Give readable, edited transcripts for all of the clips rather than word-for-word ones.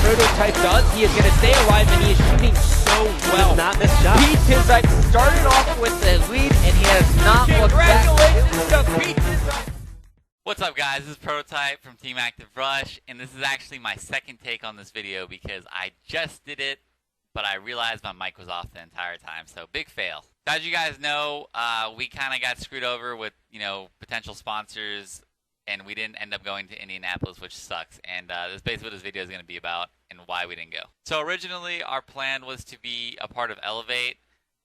Prototype does. He is going to stay alive, and he is shooting so well. Not miss shot. Pete Tinside started off with the lead, and he has not looked back. Congratulations to Pete Tinside. What's up, guys? This is Prototype from Team Active Rush, and this is actually my second take on this video because I just did it, but I realized my mic was off the entire time, so big fail. As you guys know, we kind of got screwed over with, potential sponsors, and we didn't end up going to Indianapolis, which sucks. And this is basically what this video is going to be about and why we didn't go. So originally, our plan was to be a part of Elevate.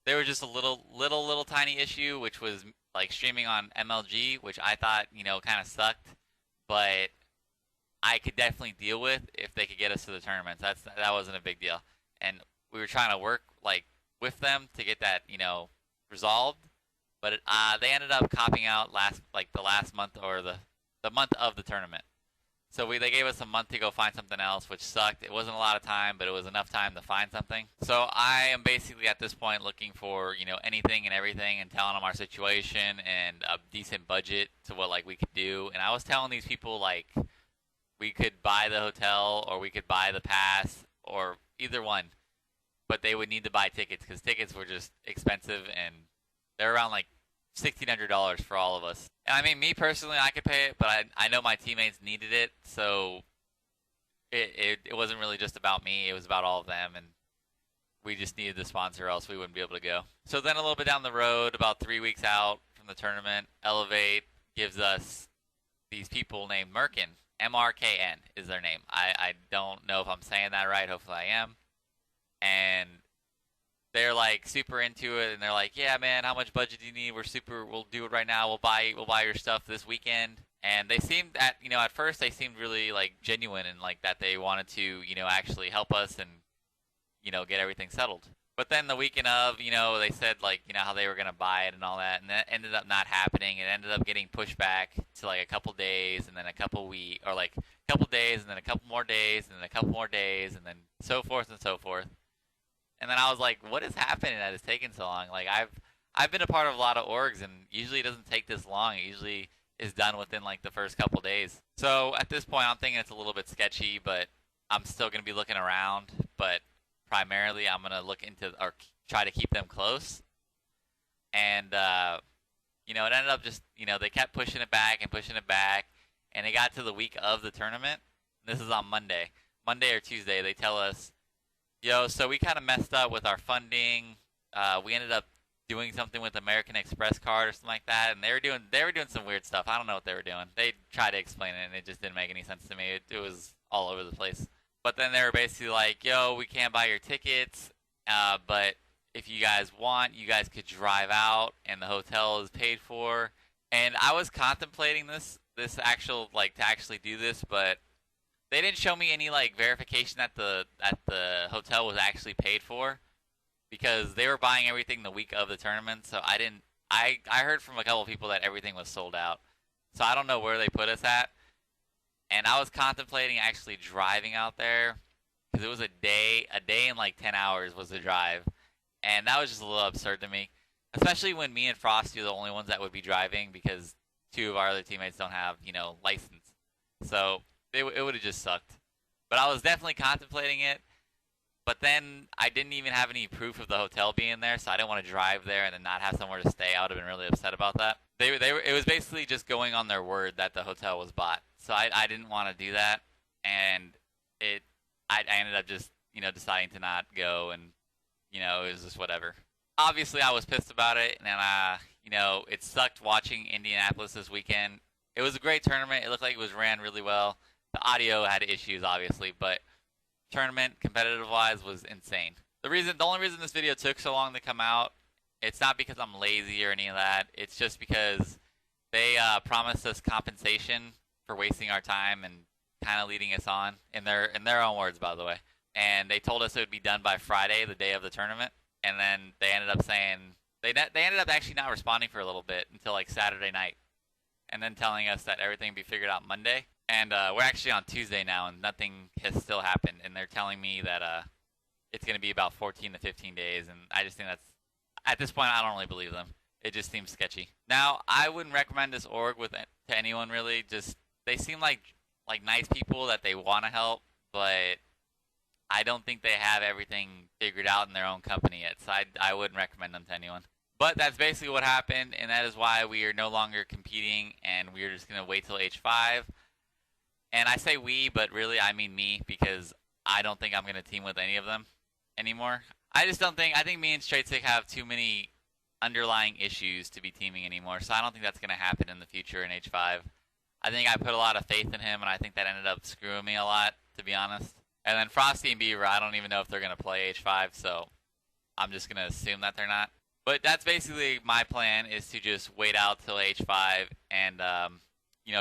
There was just a little tiny issue, which was like streaming on MLG, which I thought, kind of sucked, but I could definitely deal with if they could get us to the tournaments. That wasn't a big deal, and we were trying to work with them to get that resolved, but they ended up copping out the last month or the month of the tournament. So they gave us a month to go find something else, which sucked. It wasn't a lot of time, but it was enough time to find something. So I am basically at this point looking for anything and everything, and telling them our situation and a decent budget to what we could do. And I was telling these people we could buy the hotel or we could buy the pass or either one, but they would need to buy tickets because tickets were just expensive, and they're around $1,600 for all of us. And I mean, me personally, I could pay it, but I know my teammates needed it, so it wasn't really just about me. It was about all of them, and we just needed the sponsor, or else we wouldn't be able to go. So then a little bit down the road, about 3 weeks out from the tournament, Elevate gives us these people named Merkin. M-R-K-N is their name. I don't know if I'm saying that right. Hopefully I am. And they're super into it, and they're like, yeah, man, how much budget do you need? We'll do it right now. We'll buy your stuff this weekend. And they seemed at first they seemed really genuine and that they wanted to, actually help us and, get everything settled. But then the weekend of, they said how they were going to buy it and all that, and that ended up not happening. It ended up getting pushed back to a couple days, and then a couple weeks, or a couple days, and then a couple more days, and then a couple more days, and then so forth and so forth. And then I was like, what is happening that it's taking so long? I've been a part of a lot of orgs, and usually it doesn't take this long. It usually is done within the first couple days. So at this point, I'm thinking it's a little bit sketchy, but I'm still going to be looking around. But primarily, I'm going to look into or try to keep them close. And, it ended up just, they kept pushing it back, and it got to the week of the tournament. This is on Monday or Tuesday. They tell us, so we kind of messed up with our funding. We ended up doing something with American Express card or something like that, and they were doing some weird stuff. I don't know what they were doing. They tried to explain it, and it just didn't make any sense to me. It was all over the place. But then they were basically like, we can't buy your tickets, but if you guys want, you guys could drive out, and the hotel is paid for. And I was contemplating this actual to actually do this, but they didn't show me any verification that the hotel was actually paid for, because they were buying everything the week of the tournament. So I heard from a couple of people that everything was sold out. So I don't know where they put us at. And I was contemplating actually driving out there, because it was a day and 10 hours was the drive. And that was just a little absurd to me, especially when me and Frosty are the only ones that would be driving, because 2 of our other teammates don't have, license. So it would have just sucked. But I was definitely contemplating it. But then I didn't even have any proof of the hotel being there, so I didn't want to drive there and then not have somewhere to stay. I would have been really upset about that. It was basically just going on their word that the hotel was bought. So I didn't want to do that, and I ended up just deciding to not go, and it was just whatever. Obviously, I was pissed about it, and it sucked watching Indianapolis this weekend. It was a great tournament. It looked like it was ran really well. The audio had issues, obviously, but tournament, competitive-wise, was insane. The only reason this video took so long to come out, it's not because I'm lazy or any of that. It's just because they promised us compensation for wasting our time and kind of leading us on, in their own words, by the way. And they told us it would be done by Friday, the day of the tournament. And then they ended up saying they ended up actually not responding for a little bit until Saturday night, and then telling us that everything would be figured out Monday. And we're actually on Tuesday now, and nothing has still happened. And they're telling me that it's going to be about 14 to 15 days. And I just think at this point, I don't really believe them. It just seems sketchy. Now, I wouldn't recommend this org to anyone, really. Just they seem like nice people that they want to help, but I don't think they have everything figured out in their own company yet, so I wouldn't recommend them to anyone. But that's basically what happened, and that is why we are no longer competing, and we're just going to wait till H5. And I say we, but really I mean me, because I don't think I'm going to team with any of them anymore. I just don't think, I think me and Straight Stick have too many underlying issues to be teaming anymore, so I don't think that's going to happen in the future in H5. I think I put a lot of faith in him, and I think that ended up screwing me a lot, to be honest. And then Frosty and Beaver, I don't even know if they're going to play H5, so I'm just going to assume that they're not. But that's basically my plan, is to just wait out till H5 and,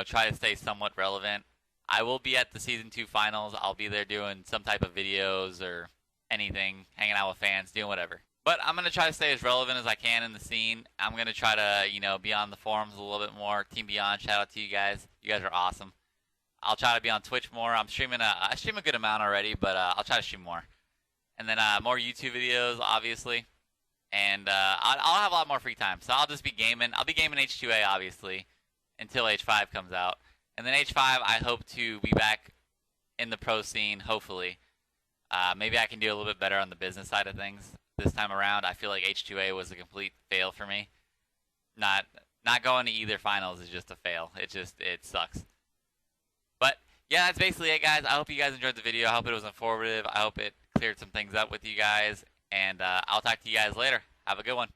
try to stay somewhat relevant. I will be at the Season 2 finals. I'll be there doing some type of videos or anything, hanging out with fans, doing whatever. But I'm going to try to stay as relevant as I can in the scene. I'm going to try to, be on the forums a little bit more. Team Beyond, shout out to you guys. You guys are awesome. I'll try to be on Twitch more. I stream a good amount already, but I'll try to stream more. And then more YouTube videos, obviously. And I'll have a lot more free time. So I'll just be gaming. I'll be gaming H2A, obviously, until H5 comes out. And then H5, I hope to be back in the pro scene, hopefully. Maybe I can do a little bit better on the business side of things this time around. I feel like H2A was a complete fail for me. Not going to either finals is just a fail. It sucks. But yeah, that's basically it, guys. I hope you guys enjoyed the video. I hope it was informative. I hope it cleared some things up with you guys. And I'll talk to you guys later. Have a good one.